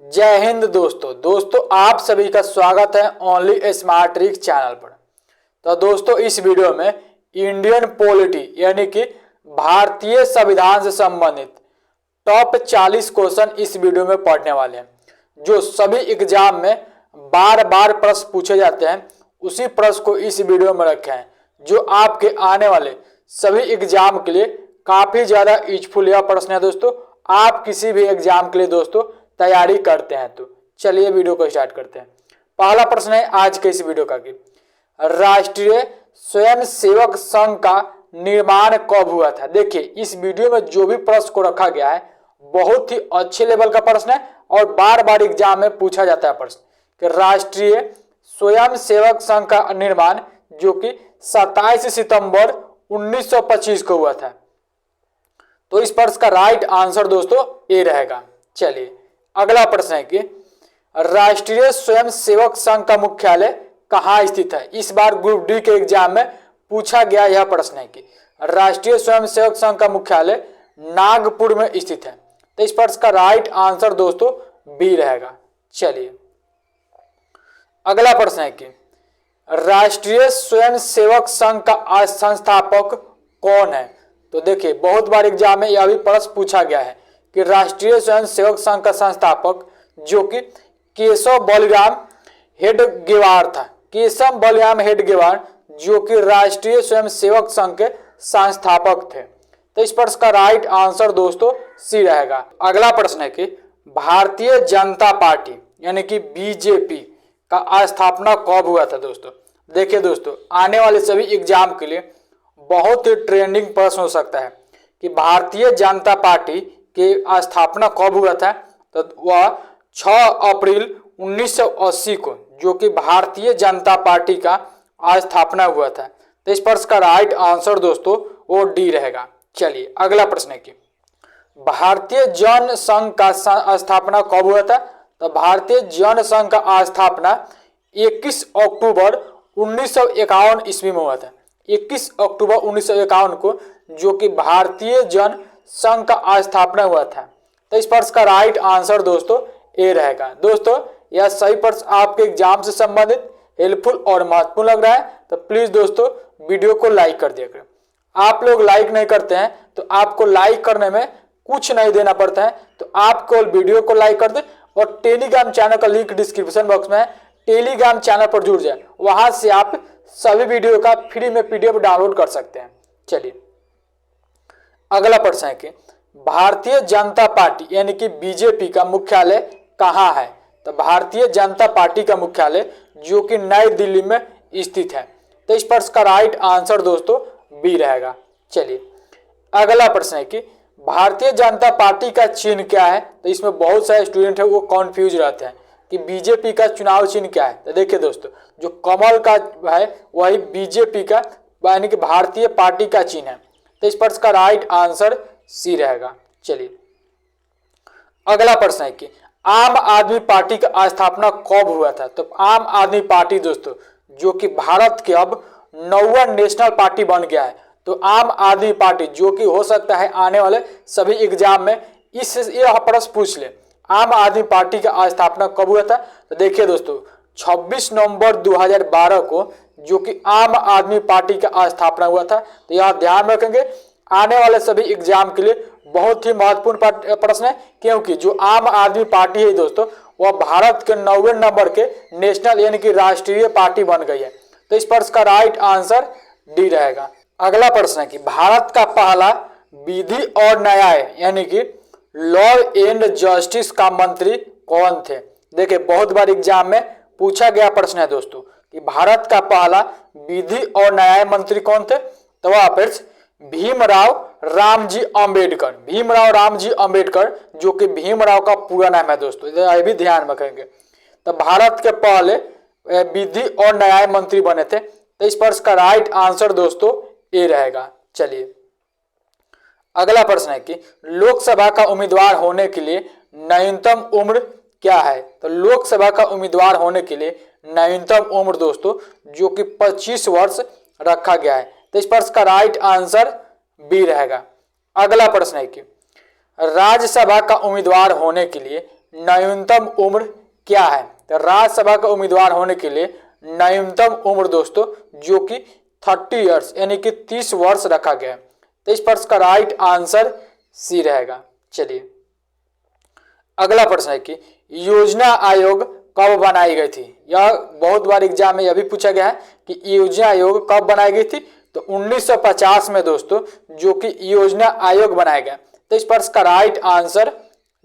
जय हिंद दोस्तों आप सभी का स्वागत है ओनली स्मार्ट ट्रिक चैनल पर। तो दोस्तों इस वीडियो में इंडियन पॉलिटी यानी कि भारतीय संविधान से संबंधित टॉप 40 क्वेश्चन इस वीडियो में पढ़ने वाले हैं, जो सभी एग्जाम में बार बार प्रश्न पूछे जाते हैं। उसी प्रश्न को इस वीडियो में रखे हैं, जो आपके आने वाले सभी एग्जाम के लिए काफी ज्यादा यूजफुल यह प्रश्न है। दोस्तों आप किसी भी एग्जाम के लिए दोस्तों तैयारी करते हैं तो चलिए वीडियो को स्टार्ट करते हैं। पहला प्रश्न है आज के इस वीडियो का कि राष्ट्रीय स्वयंसेवक संघ का निर्माण कब हुआ था। देखिए इस वीडियो में जो भी प्रश्न को रखा गया है बहुत ही अच्छे लेवल का प्रश्न है और बार बार एग्जाम में पूछा जाता है प्रश्न कि राष्ट्रीय स्वयंसेवक संघ का निर्माण जो कि 27 सितंबर 1925 को हुआ था। तो इस प्रश्न का राइट आंसर दोस्तों ए रहेगा। चलिए अगला प्रश्न है कि राष्ट्रीय स्वयंसेवक संघ का मुख्यालय कहाँ स्थित है। इस बार ग्रुप डी के एग्जाम में पूछा गया यह प्रश्न है कि राष्ट्रीय स्वयंसेवक संघ का मुख्यालय नागपुर में स्थित है। तो इस प्रश्न का राइट आंसर दोस्तों बी रहेगा। चलिए अगला प्रश्न है कि राष्ट्रीय स्वयंसेवक संघ का संस्थापक कौन है। तो देखिए बहुत बार एग्जाम में यह भी प्रश्न पूछा गया है कि राष्ट्रीय स्वयंसेवक संघ का संस्थापक जो कि केशव बलिराम हेडगेवार था। केशव बलिराम हेडगेवार जो कि राष्ट्रीय स्वयंसेवक संघ के संस्थापक थे। तो इस प्रश्न का राइट आंसर दोस्तों सी रहेगा। अगला प्रश्न है कि भारतीय जनता पार्टी यानी कि बीजेपी का स्थापना कब हुआ था। दोस्तों देखिए दोस्तों आने वाले सभी एग्जाम के लिए बहुत ही ट्रेंडिंग प्रश्न हो सकता है कि भारतीय जनता पार्टी की स्थापना कब हुआ था। तो वह 6 अप्रैल 1980 को जो कि भारतीय जनता पार्टी का स्थापना हुआ था। तो इस प्रश्न का राइट आंसर दोस्तों वो डी रहेगा। चलिए अगला प्रश्न है कि भारतीय जन संघ का स्थापना कब हुआ था। तो भारतीय जन संघ का स्थापना 21 अक्टूबर 1951 ईस्वी में हुआ था। 21 अक्टूबर 1951 को जो कि भारतीय जन संघ का स्थापना हुआ था। तो इस प्रश्न का राइट आंसर दोस्तों ए रहेगा। दोस्तों यह सही प्रश्न आपके एग्जाम से संबंधित हेल्पफुल और महत्वपूर्ण लग रहा है तो प्लीज दोस्तों वीडियो को लाइक कर दिया करें। आप लोग लाइक नहीं करते हैं तो आपको लाइक करने में कुछ नहीं देना पड़ता है, तो आप केवल वीडियो को लाइक कर दें और टेलीग्राम चैनल का लिंक डिस्क्रिप्शन बॉक्स में है, टेलीग्राम चैनल पर जुड़ जाए, वहां से आप सभी वीडियो का फ्री में पीडीएफ डाउनलोड कर सकते हैं। चलिए अगला प्रश्न है कि भारतीय जनता पार्टी यानी कि बीजेपी का मुख्यालय कहाँ है। तो भारतीय जनता पार्टी का मुख्यालय जो कि नई दिल्ली में स्थित है। तो इस प्रश्न का राइट आंसर दोस्तों बी रहेगा। चलिए अगला प्रश्न है कि भारतीय जनता पार्टी का चिन्ह क्या है। तो इसमें बहुत सारे स्टूडेंट है वो कॉन्फ्यूज रहते हैं कि बीजेपी का चुनाव चिन्ह क्या है। तो देखिए दोस्तों जो कमल का है वही बीजेपी का यानी कि भारतीय पार्टी का चिन्ह है। तो इस प्रश्न का राइट आंसर सी रहेगा। चलिए अगला प्रश्न है कि आम आदमी पार्टी का स्थापना कब हुआ था। तो आम आदमी पार्टी दोस्तों जो कि भारत के अब 9वां नेशनल पार्टी बन गया है। तो आम आदमी पार्टी जो कि हो सकता है आने वाले सभी एग्जाम में यह प्रश्न पूछ ले, आम आदमी पार्टी का स्थापना कब हुआ था। तो देखिए दोस्तों 26 नवंबर 2012 को जो कि आम आदमी पार्टी का स्थापना हुआ था। तो यह ध्यान रखेंगे आने वाले सभी एग्जाम के लिए बहुत ही महत्वपूर्ण प्रश्न है, क्योंकि जो आम आदमी पार्टी है दोस्तों वह भारत के 9वें नंबर के नेशनल यानी कि राष्ट्रीय पार्टी बन गई है। तो इस प्रश्न का राइट आंसर डी रहेगा। अगला प्रश्न है कि भारत का पहला विधि और न्याय यानी कि लॉ एंड जस्टिस का मंत्री कौन थे। देखिए बहुत बार एग्जाम में पूछा गया प्रश्न है दोस्तों कि भारत का पहला विधि और न्याय मंत्री कौन थे। तो वह भीमराव रामजी अंबेडकर। भीमराव रामजी अंबेडकर जो कि भीमराव का पूरा नाम है दोस्तों, यह भी ध्यान रखेंगे। तो भारत के पहले विधि और न्याय मंत्री बने थे। तो इस प्रश्न का राइट आंसर दोस्तों ए रहेगा। चलिए अगला प्रश्न है कि लोकसभा का उम्मीदवार होने के लिए न्यूनतम उम्र क्या है। तो लोकसभा का उम्मीदवार होने के लिए न्यूनतम उम्र दोस्तों जो कि 25 वर्ष रखा गया है। तो इस प्रश्न का राइट आंसर बी रहेगा। अगला प्रश्न है कि राज्यसभा का उम्मीदवार होने के लिए न्यूनतम उम्र क्या है? तो राज्यसभा का उम्मीदवार होने के लिए न्यूनतम उम्र दोस्तों जो कि 30 ईयर्स यानी कि 30 वर्ष रखा गया है। तो इस प्रश्न का राइट आंसर सी रहेगा। चलिए अगला प्रश्न है कि योजना आयोग कब बनाई गई थी? यह बहुत बार एग्जाम में यह भी पूछा गया है कि योजना आयोग कब बनाई गई थी? तो 1950 में दोस्तों जो कि योजना आयोग बनाया गया। तो इस प्रश्न का राइट आंसर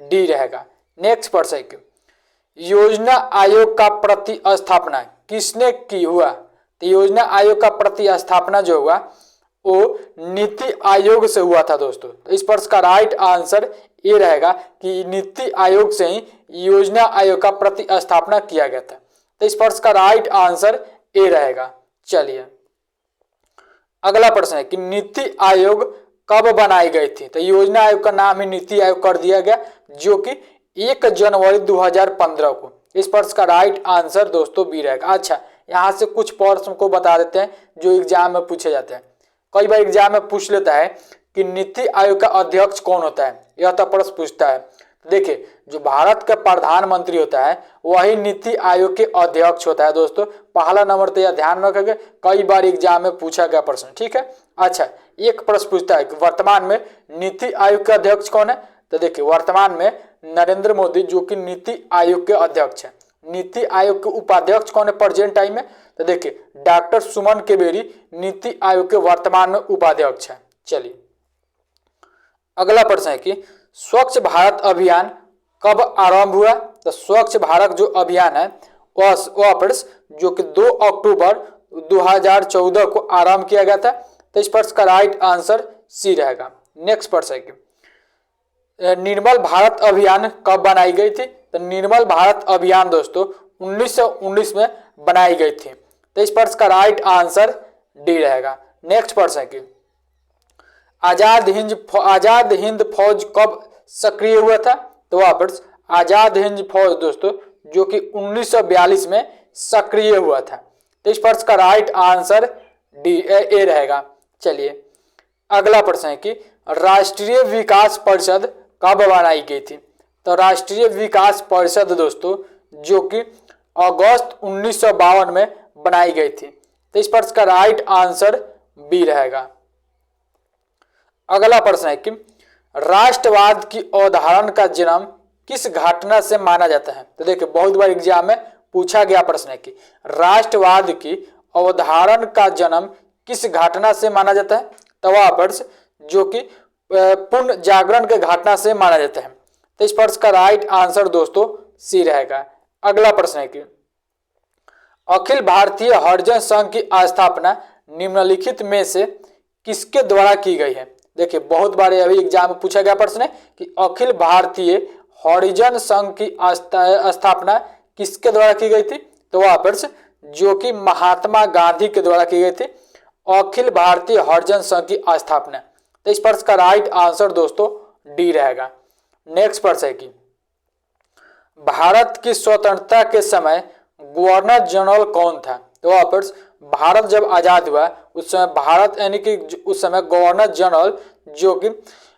डी रहेगा। नेक्स्ट प्रश्न है कि योजना आयोग का प्रतिस्थापना किसने की हुआ? तो योजना आयोग का प्रतिस्थापना जो हुआ वो नीति आयोग से हुआ था दोस्तों। तो इस प्रश्न का राइट आंसर ये रहेगा कि नीति आयोग से ही योजना आयोग का प्रतिस्थापना किया गया था। तो इस प्रश्न का राइट आंसर ए रहेगा। चलिए अगला प्रश्न है कि नीति आयोग कब बनाई गई थी? तो योजना आयोग का नाम ही नीति आयोग कर दिया गया जो कि 1 जनवरी 2015 को। इस प्रश्न का राइट आंसर दोस्तों बी रहेगा। अच्छा यहाँ से कुछ प्रश्न को बता देते हैं जो एग्जाम में पूछे जाते हैं। कई बार एग्जाम में पूछ लेता है कि नीति आयोग का अध्यक्ष कौन होता है, यह तो प्रश्न पूछता है। देखिए जो भारत का प्रधानमंत्री होता है वही नीति आयोग के अध्यक्ष होता है दोस्तों। पहला नंबर तो यह ध्यान रखोगे, कई बार एग्जाम में पूछा गया प्रश्न, ठीक है। अच्छा एक प्रश्न पूछता है कि वर्तमान में नीति आयोग के अध्यक्ष कौन है? तो देखिए वर्तमान में नरेंद्र मोदी जो कि नीति आयोग के अध्यक्ष है। नीति आयोग के उपाध्यक्ष कौन है प्रेजेंट टाइम में? तो देखिए डॉक्टर सुमन केवेरी नीति आयोग के वर्तमान में उपाध्यक्ष है। चलिए अगला प्रश्न है कि स्वच्छ भारत अभियान कब आरंभ हुआ? तो स्वच्छ भारत जो अभियान है वह प्रश्न जो कि 2 अक्टूबर 2014 को आरंभ किया गया था। तो इस प्रश्न का राइट आंसर सी रहेगा। नेक्स्ट प्रश्न है कि निर्मल भारत अभियान कब बनाई गई थी? तो निर्मल भारत अभियान दोस्तों 1919 में बनाई गई थी। तो इस प्रश्न का राइट आंसर डी रहेगा। नेक्स्ट प्रश्न है कि आजाद हिंद फौज कब सक्रिय हुआ था? तो वह प्रश्न आजाद हिंद फौज दोस्तों जो कि 1942 में सक्रिय हुआ था। तो इस प्रश्न का राइट आंसर डी ए रहेगा। चलिए अगला प्रश्न है कि राष्ट्रीय विकास परिषद कब बनाई गई थी? तो राष्ट्रीय विकास परिषद दोस्तों जो कि अगस्त 1952 में बनाई गई थी। तो इस प्रश्न का राइट आंसर बी रहेगा। अगला प्रश्न है कि राष्ट्रवाद की अवधारणा का जन्म किस घटना से माना जाता है? तो देखिए बहुत बार एग्जाम में पूछा गया प्रश्न है कि राष्ट्रवाद की अवधारणा का जन्म किस घटना से माना जाता है? तो वह प्रश्न जो कि पुनः जागरण के घटना से माना जाता है। तो इस प्रश्न का राइट आंसर दोस्तों सी रहेगा। अगला प्रश्न है कि अखिल भारतीय हरिजन संघ की स्थापना निम्नलिखित में से किसके द्वारा की गई है? देखिए बहुत बार अभी एग्जाम में पूछा गया प्रश्न है कि अखिल भारतीय हरिजन संघ की स्थापना किसके द्वारा की गई थी? तो वह प्रश्न जो कि महात्मा गांधी के द्वारा की गई थी अखिल भारतीय हरिजन संघ की स्थापना। तो इस प्रश्न का राइट आंसर दोस्तों डी रहेगा। नेक्स्ट प्रश्न है कि भारत की स्वतंत्रता के समय गवर्नर जनरल कौन था? तो वह प्रश्न भारत जब आजाद हुआ उस समय भारत यानी कि उस समय गवर्नर जनरल जो कि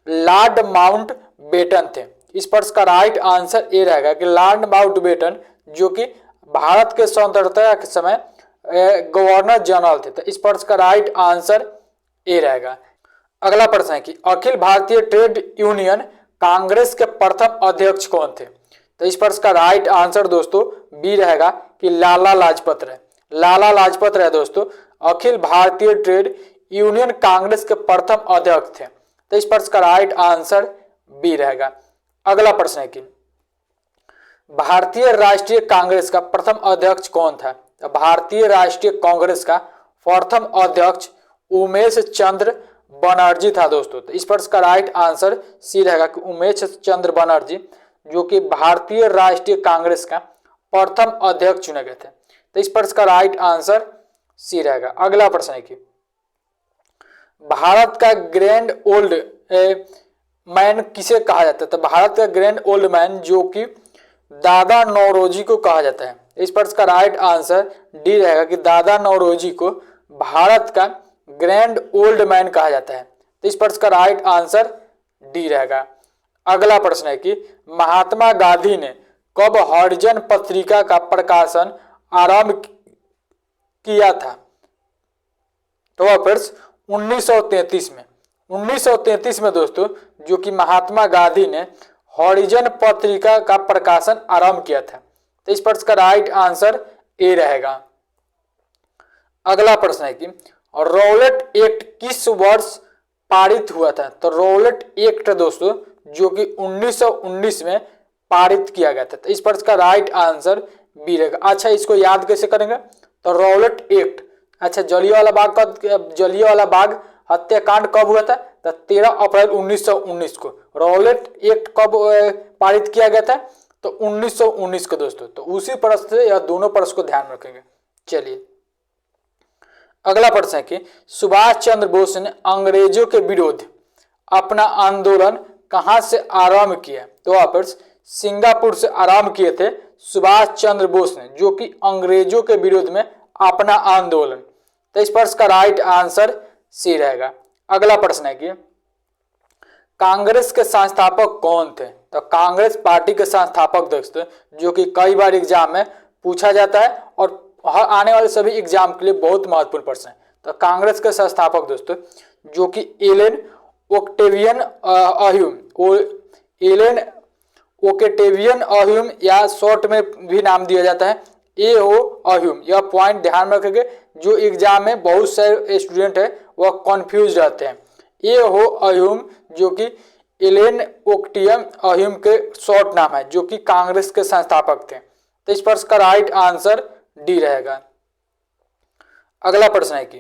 लॉर्ड माउंटबेटन थे। इस प्रश्न का राइट आंसर ए रहेगा कि लॉर्ड माउंटबेटन जो कि भारत के स्वतंत्रता के समय गवर्नर जनरल थे। तो इस प्रश्न का राइट आंसर ए रहेगा। अगला प्रश्न है कि अखिल भारतीय ट्रेड यूनियन कांग्रेस के प्रथम अध्यक्ष कौन थे? तो इस प्रश्न का राइट आंसर दोस्तों बी रहेगा कि लाला लाजपत राय। लाला लाजपत राय दोस्तों अखिल भारतीय ट्रेड यूनियन कांग्रेस के प्रथम अध्यक्ष थे। तो इस प्रश्न का राइट आंसर बी रहेगा। अगला प्रश्न है कि भारतीय राष्ट्रीय कांग्रेस का प्रथम अध्यक्ष कौन था? तो भारतीय राष्ट्रीय कांग्रेस का प्रथम अध्यक्ष उमेश चंद्र बनर्जी था दोस्तों। तो इस प्रश्न का राइट आंसर सी रहेगा कि उमेश चंद्र बनर्जी जो कि भारतीय राष्ट्रीय कांग्रेस का प्रथम अध्यक्ष चुने गए थे। तो इस प्रश्न का राइट आंसर सी रहेगा। अगला प्रश्न है कि भारत का ग्रैंड ओल्ड मैन किसे कहा जाता है? तो भारत का ग्रैंड ओल्ड मैन जो कि दादा नौरोजी को कहा जाता है। इस प्रश्न का राइट आंसर डी रहेगा कि दादा नौरोजी को भारत का ग्रैंड ओल्ड मैन कहा जाता है। तो इस प्रश्न का राइट आंसर डी रहेगा। अगला प्रश्न है कि महात्मा गांधी ने कब हरिजन पत्रिका का प्रकाशन आरंभ किया था? तो वर्ष 1933 में। 1933 में दोस्तों जो कि महात्मा गांधी ने हरिजन पत्रिका का प्रकाशन आरंभ किया था। तो इस प्रश्न का राइट आंसर ए रहेगा। अगला प्रश्न है कि रॉलेट एक्ट किस वर्ष पारित हुआ था? तो रॉलेट एक्ट दोस्तों जो कि 1919 में पारित किया गया था। तो इस प्रश्न का राइट आंसर बी रहेगा। अच्छा, इसको याद कैसे करेंगे? तो रॉलेट एक्ट, अच्छा, जलियांवाला बाग हत्याकांड कब हुआ था? तो 13 अप्रैल 1919 को। रॉलेट एक्ट कब पारित किया गया था? तो 1919 को दोस्तों। तो उसी प्रश्न से या दोनों प्रश्न को ध्यान रखेंगे। चलिए अगला प्रश्न है कि सुभाष चंद्र बोस ने अंग्रेजों के विरुद्ध अपना आंदोलन कहां से आरंभ किया? तो वापस सिंगापुर से आरंभ किए थे सुभाष चंद्र बोस ने, जो कि अंग्रेजों के विरुद्ध में अपना आंदोलन। तो इस प्रश्न का राइट आंसर सी रहेगा। अगला प्रश्न है कि कांग्रेस के संस्थापक कौन थे? तो कांग्रेस पार्टी के संस्थापक दोस्तों जो कि कई बार एग्जाम में पूछा जाता है और आने वाले सभी एग्जाम के लिए बहुत महत्वपूर्ण प्रश्न है। तो कांग्रेस के संस्थापक दोस्तों जो कि एलन ओक्टेवियन अह्यूम या शॉर्ट में भी नाम दिया जाता है A.O. अह्यूम। यह पॉइंट ध्यान में रखेंगे, जो एग्जाम में बहुत सारे स्टूडेंट है वह कंफ्यूज रहते हैं। A.O. अह्यूम जो कि एलन ओक्टियम अह्यूम के शॉर्ट नाम है, जो कि कांग्रेस के संस्थापक थे। तो इस प्रश्न का राइट आंसर डी रहेगा। अगला प्रश्न है कि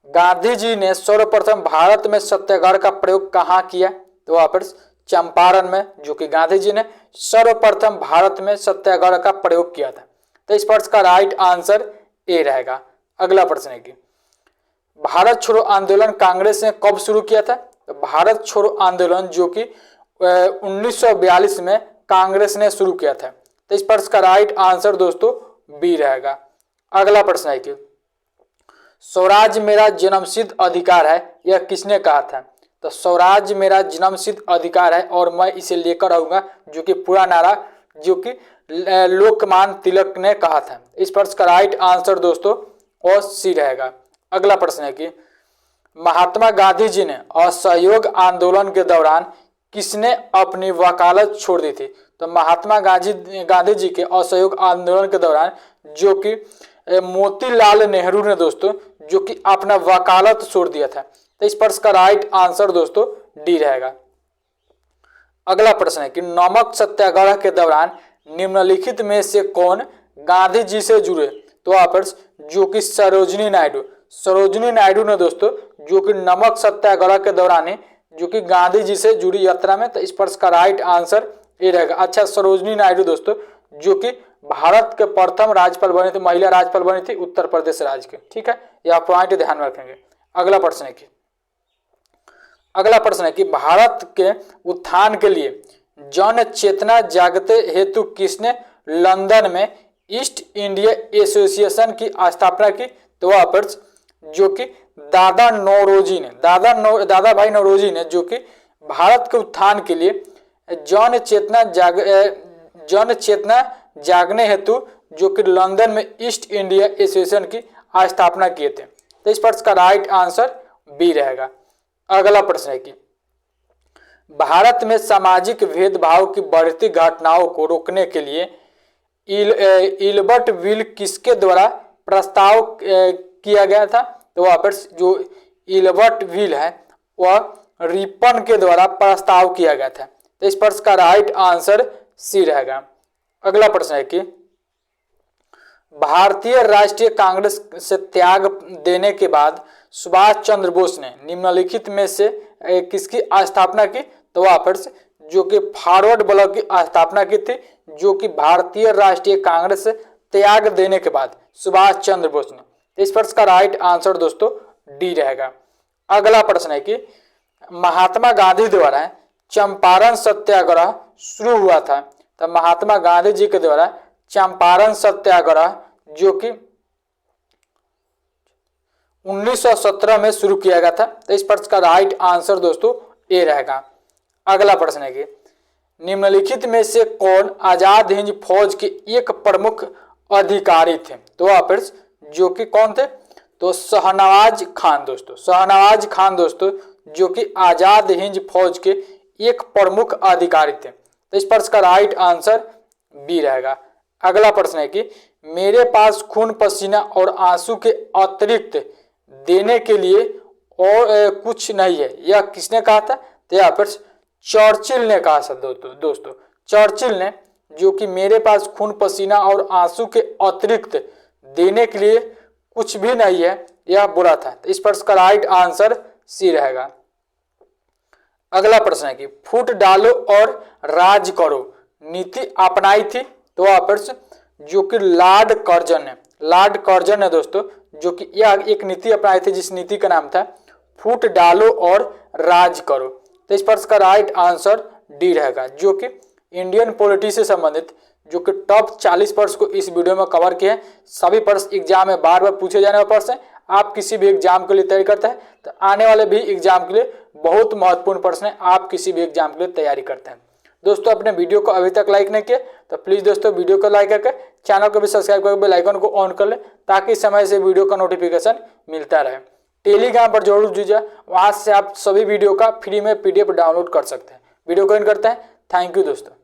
गांधी जी ने सर्वप्रथम भारत में सत्याग्रह का प्रयोग कहाँ किया? तो वापस चंपारण में, जो कि गांधी जी ने सर्वप्रथम भारत में सत्याग्रह का प्रयोग किया था। तो इस प्रश्न का राइट आंसर ए रहेगा। अगला प्रश्न है कि भारत छोड़ो आंदोलन कांग्रेस ने कब शुरू किया था? तो भारत छोड़ो आंदोलन जो कि 1942 में कांग्रेस ने शुरू किया था। तो इस प्रश्न का राइट आंसर दोस्तों बी रहेगा। अगला प्रश्न है कि स्वराज मेरा जन्मसिद्ध अधिकार है, यह किसने कहा था? तो स्वराज मेरा जन्मसिद्ध अधिकार है और मैं इसे लेकर आऊंगा, जो कि पूरा नारा जो कि लोकमान्य तिलक ने कहा था। इस प्रश्न का राइट आंसर दोस्तों और सी रहेगा। अगला प्रश्न है कि महात्मा गांधी जी ने असहयोग आंदोलन के दौरान किसने अपनी वकालत छोड़ दी थी? तो महात्मा गांधी जी के असहयोग आंदोलन के दौरान जो कि मोतीलाल नेहरू ने दोस्तों जो कि अपना वकालत छोड़ दिया था। तो इस प्रश्न का राइट आंसर दोस्तों डी रहेगा। अगला प्रश्न है कि नमक सत्याग्रह के दौरान निम्नलिखित में से कौन गांधी जी से जुड़े? तो वापस जो कि सरोजिनी नायडू ने दोस्तों जो कि नमक सत्याग्रह के दौरान ही जो कि गांधी जी से जुड़ी यात्रा में। तो इस प्रश्न का राइट आंसर ये रहेगा। अच्छा, सरोजिनी नायडू दोस्तों जो कि भारत के प्रथम राज्यपाल बनी थी, महिला राज्यपाल बनी थी उत्तर प्रदेश राज्य के। ठीक है, यह पॉइंट ध्यान में रखेंगे। अगला प्रश्न है कि भारत के उत्थान के लिए जन चेतना जागते हेतु किसने लंदन में ईस्ट इंडिया एसोसिएशन की स्थापना की? तो वापस जो कि दादा भाई नौरोजी ने जो कि भारत के उत्थान के लिए जन चेतना जागने हेतु जो कि लंदन में ईस्ट इंडिया एसोसिएशन की स्थापना किए थे। तो इस प्रश्न का राइट आंसर बी रहेगा। अगला प्रश्न है कि भारत में सामाजिक भेदभाव की बढ़ती घटनाओं को रोकने के लिए इल्बर्ट बिल किसके द्वारा प्रस्ताव किया गया था? तो वापस जो इल्बर्ट बिल है वह रिपन के द्वारा प्रस्ताव किया गया था। तो इस प्रश्न का राइट आंसर सी रहेगा। अगला प्रश्न है कि भारतीय राष्ट्रीय कांग्रेस से त्याग देने के बाद सुभाष चंद्र बोस ने निम्नलिखित में से किसकी स्थापना की? तो वापस जो कि फॉरवर्ड ब्लॉक की स्थापना की थी, जो कि भारतीय राष्ट्रीय कांग्रेस से त्याग देने के बाद सुभाष चंद्र बोस ने। तो इस प्रश्न का राइट आंसर दोस्तों डी रहेगा। अगला प्रश्न है कि महात्मा गांधी द्वारा चंपारण सत्याग्रह शुरू हुआ था। तो महात्मा गांधी जी के द्वारा चंपारण सत्याग्रह जो कि 1917 में शुरू किया गया था। तो इस प्रश्न का राइट आंसर दोस्तों ए रहेगा। अगला प्रश्न है कि निम्नलिखित में से कौन आजाद हिंद फौज के एक प्रमुख अधिकारी थे? तो ऑप्शंस जो कि कौन थे? तो शहनवाज खान दोस्तों, शहनवाज खान दोस्तों जो कि आजाद हिंद फौज के एक प्रमुख अधिकारी थे। तो इस प्रश्न का राइट आंसर बी रहेगा। अगला प्रश्न है कि मेरे पास खून पसीना और आंसू के अतिरिक्त देने के लिए और कुछ नहीं है, यह किसने कहा था? तो यहाँ पर चर्चिल ने कहा था दोस्तों चर्चिल ने, जो कि मेरे पास खून पसीना और आंसू के अतिरिक्त देने के लिए कुछ भी नहीं है, यह बोला था। तो इस प्रश्न का राइट आंसर सी रहेगा। अगला प्रश्न है कि फूट डालो और राज करो नीति अपनाई थी? तो ऑप्शन जो कि लॉर्ड कर्जन है, लॉर्ड कर्जन है दोस्तों, जो कि यह एक नीति अपनाई थी जिस नीति का नाम था फूट डालो और राज करो। तो इस प्रश्न का राइट आंसर डी रहेगा, जो कि इंडियन पॉलिटी से संबंधित जो कि टॉप 40 प्रश्न को इस वीडियो में कवर किए हैं। सभी प्रश्न एग्जाम में बार बार पूछे जाने वाले प्रश्न हैं। आप किसी भी एग्जाम के लिए तैयारी करते हैं तो आने वाले भी एग्जाम के लिए बहुत महत्वपूर्ण प्रश्न है, आप किसी भी एग्जाम के लिए तैयारी करते हैं। दोस्तों अपने वीडियो को अभी तक लाइक नहीं किया तो प्लीज दोस्तों वीडियो को लाइक करके चैनल को भी सब्सक्राइब करके बेल आइकन को ऑन कर ले, ताकि समय से वीडियो का नोटिफिकेशन मिलता रहे। टेलीग्राम पर जरूर जुड़िए, वहां से आप सभी वीडियो का फ्री में PDF डाउनलोड कर सकते हैं। वीडियो को एंड करते हैं। थैंक यू दोस्तों।